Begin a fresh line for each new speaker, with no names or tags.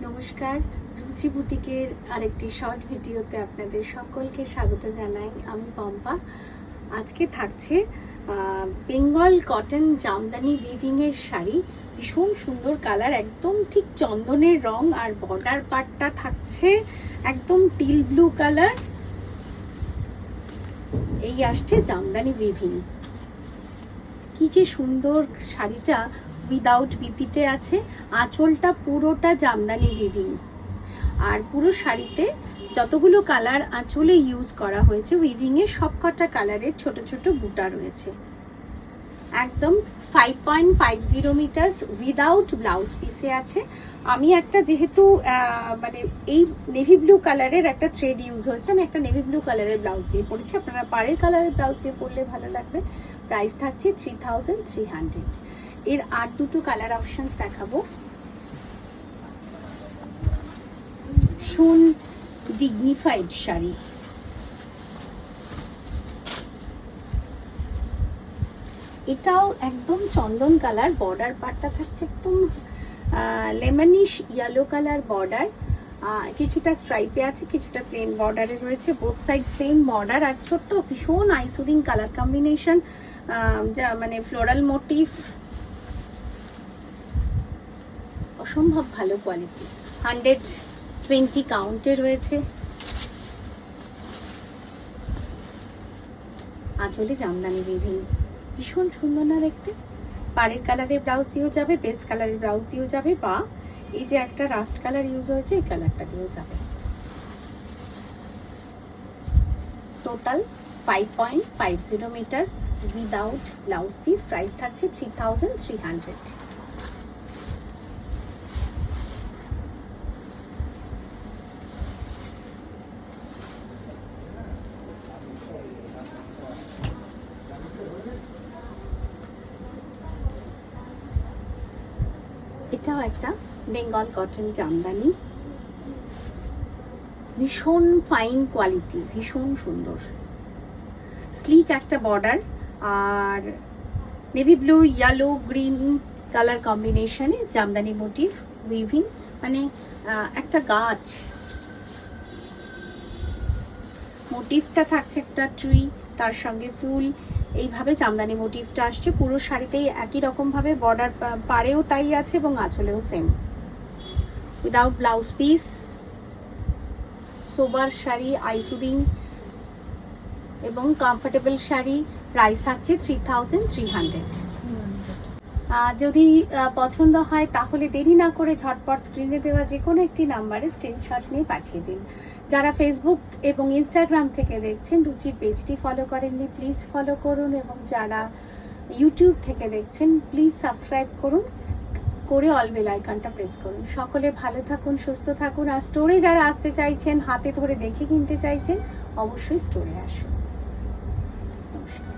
নমস্কার, রুচি বুটিকের আরেকটি শর্ট ভিডিওতে আপনাদের সকলকে স্বাগত জানাই। আমি পম্পা। আজকে থাকছে বেঙ্গল কটন জামদানি উইভিংয়ের শাড়ি। ভীষণ সুন্দর কালার, একদম ঠিক চন্দনের রং, আর বর্ডার পার্টটা থাকছে একদম টিল ব্লু কালার। এই আসছে জামদানি উইভিং। কি যে সুন্দর শাড়িটা, উইদাউট বিপিতে আছে। আঁচলটা পুরোটা জামদানি উইভিং, আর পুরো শাড়িতে যতগুলো কালার আঁচলে ইউজ করা হয়েছে উইভিং এ সবকটা কালারের ছোট ছোট বুটা রয়েছে। একদম 5.50 মিটার উইদাউট ব্লাউজ পিসে আছে। আমি একটা যেহেতু মানে এই নেভি ব্লু কালারের একটা থ্রেড ইউজ হয়েছে, আমি একটা নেভি ব্লু কালারের ব্লাউজ দিয়ে পরেছি। আপনারা পাড়ের কালারের ব্লাউজ দিয়ে পরলে ভালো লাগবে। প্রাইস থাকছে 3300। এর আর দুটো কালার অপশনস দেখাবো। ভীষণ ডিগনিফাইড শাড়ি, এটাও একদম চন্দন কালার। বর্ডার পার্টটা থাকছে একদম লেমনিশ ইয়েলো কালার বর্ডার, কিছুটা স্ট্রাইপে আছে, কিছুটা প্লেন বর্ডারে রয়েছে। বোথ সাইড সেম বর্ডার, আর ছোট্ট ভীষণ আইসুদিং কালার কম্বিনেশন, যা মানে ফ্লোরাল মোটিভ, অসম্ভব ভালো কোয়ালিটি। 120 কাউন্টে রয়েছে। আঁচলে জামদানি উইভিং, ভীষণ সুন্দর না দেখতে? পাড়ের কালারের ব্লাউজ দিয়েও যাবে, বেস কালারের ব্লাউজ দিয়েও যাবে, বা এই যে একটা রাস্ট কালার ইউজ হয়েছে এই কালারটা দিয়েও যাবে। Total 5.50 metre without blouse piece. Price থাকছে 3300। এটাও একটা বেঙ্গল কটন জামদানি, ভীষণ ফাইন কোয়ালিটি, ভীষণ সুন্দর। স্লিক একটা বর্ডার, আর navy blue yellow green colour কম্বিনেশনে জামদানি মোটিভ উইভিং, মানে একটা গাছ। মোটিভটা থাকছে একটা ট্রি, তার সঙ্গে ফুল, এইভাবে জামদানি মোটিভটা আসছে। পুরো শাড়িতেই একই রকম ভাবে বর্ডার পাড়েও তাই আছে এবং আঁচলেও সেম। উইদাউট ব্লাউজ পিস, সোবার শাড়ি, আইসুদিং এবং কমফোর্টেবল শাড়ি। প্রাইস থাকছে 3300। যদি পছন্দ হয় তাহলে দেরি না করে ঝটপট স্ক্রিনে দেওয়া যে কোনো একটি নাম্বারে স্ক্রিনশট নিয়ে পাঠিয়ে দিন। যারা ফেসবুক এবং ইনস্টাগ্রাম থেকে দেখছেন, রুচির পেজটি ফলো করেননি প্লিজ ফলো করুন, এবং যারা ইউটিউব থেকে দেখছেন প্লিজ সাবস্ক্রাইব করুন, করে অল বেল আইকনটা প্রেস করুন। সকলে ভালো থাকুন, সুস্থ থাকুন। আর স্টোরে যারা আসতে চাইছেন, হাতে ধরে দেখে কিনতে চাইছেন, অবশ্যই স্টোরে আসুন। নমস্কার।